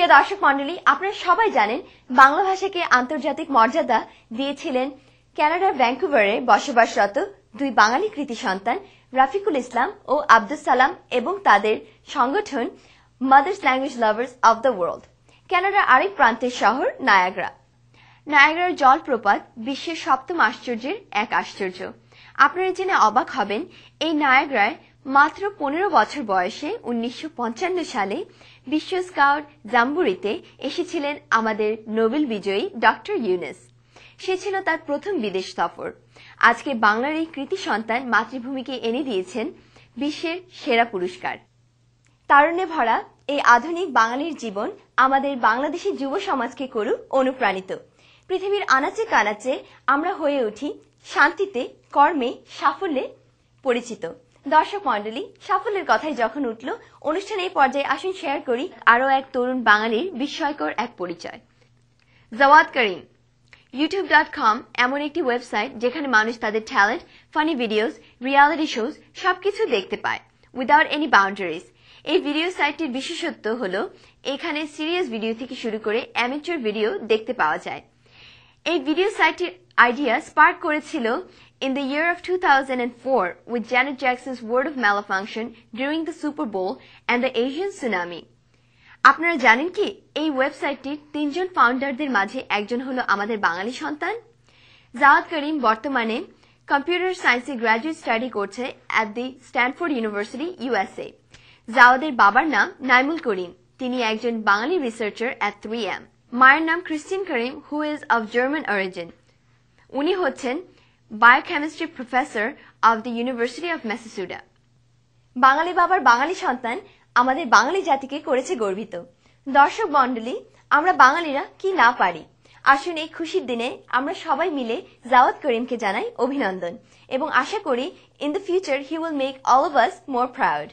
প্রিয় দর্শক মণ্ডলী, আপনারা সবাই জানেন বাংলা ভাষাকে আন্তর্জাতিক মর্যাদা দিয়েছিলেন কানাডার ভ্যাঙ্কুভারে বসবাসরত দুই বাঙালি কৃতি সন্তান রাফিকুল ইসলাম ও আব্দুস সালাম এবং তাদের সংগঠন mothers language lovers of the world. কানাডার আরেক প্রান্তের শহর নায়াগ্রা। নায়াগ্রার জলপ্রপাত বিশ্বের সপ্তম আশ্চর্যের এক আশ্চর্য। আপনারা জেনে অবাক হবেন, এই নায়াগ্রায় মাত্র 15 বছর বয়সে 1955 সালে বিশ্ব স্কাউট জাম্বুরিতে এসেছিলেন আমাদের নোবেল বিজয়ী ডক্টর ইউনুস। সে ছিল তার প্রথম বিদেশ সফর। আজকে বাংলার এই কৃতি সন্তান মাতৃভূমিকে এনে দিয়েছেন বিশ্বের সেরা পুরস্কার। তারুণ্যে ভরা এই আধুনিক বাঙালির জীবন আমাদের বাংলাদেশের যুব সমাজকে করুক অনুপ্রাণিত। পৃথিবীর আনাচে কানাচে আমরা হয়ে উঠি শান্তিতে, কর্মে, সাফল্যে পরিচিত। দর্শক মণ্ডলী, সাফল্যের কথাই যখন উঠল, অনুষ্ঠানে এই পর্যায়ে আসুন শেয়ার করি আরও এক তরুণ বাঙালির বিস্ময়কর এক পরিচয়। জাওয়াদ করিম। youtube.com এমন একটি ওয়েবসাইট যেখানে মানুষ তাদের talent, funny videos, reality shows সবকিছু দেখতে পায় উইদাউট এনি বাউন্ডারিজ। এই ভিডিও সাইটটির বিশেষত্ব হলো এখানে সিরিয়াস ভিডিও থেকে শুরু করে অ্যামেচার ভিডিও দেখতে পাওয়া যায়। এই ভিডিও সাইটটির আইডিয়া স্পার্ক করেছিল in the year of 2004 with Janet Jackson's word of malfunction during the Super Bowl and the Asian tsunami. আপনারা জানেন কি, এই ওয়েবসাইটটির 3 জন ফাউন্ডারদের মাঝে একজন হলো আমাদের বাঙালি সন্তান। জাওয়াদ করিম বর্তমানে কম্পিউটার সায়েন্সে গ্র্যাজুয়েট স্টাডি করছে at the Stanford University, USA. জাওয়াদের বাবার নাম নাইমুল করিম, তিনি একজন বাঙালি রিসার্চার অ্যাট 3M। মায়ের নাম Christine Karim, who is of German origin. উনি হচ্ছেন biochemistry professor of the University of Massachusetts. বাঙালি বাবার বাঙালি সন্তান আমাদের বাঙালি জাতিকে করেছে গর্বিত। দর্শক মণ্ডলী, আমরা বাঙালিরা কি না পারি। আসুন এই খুশির দিনে আমরা সবাই মিলে জাওয়াদ করিমকে জানাই অভিনন্দন এবং আশা করি in the future he will make all of us more proud.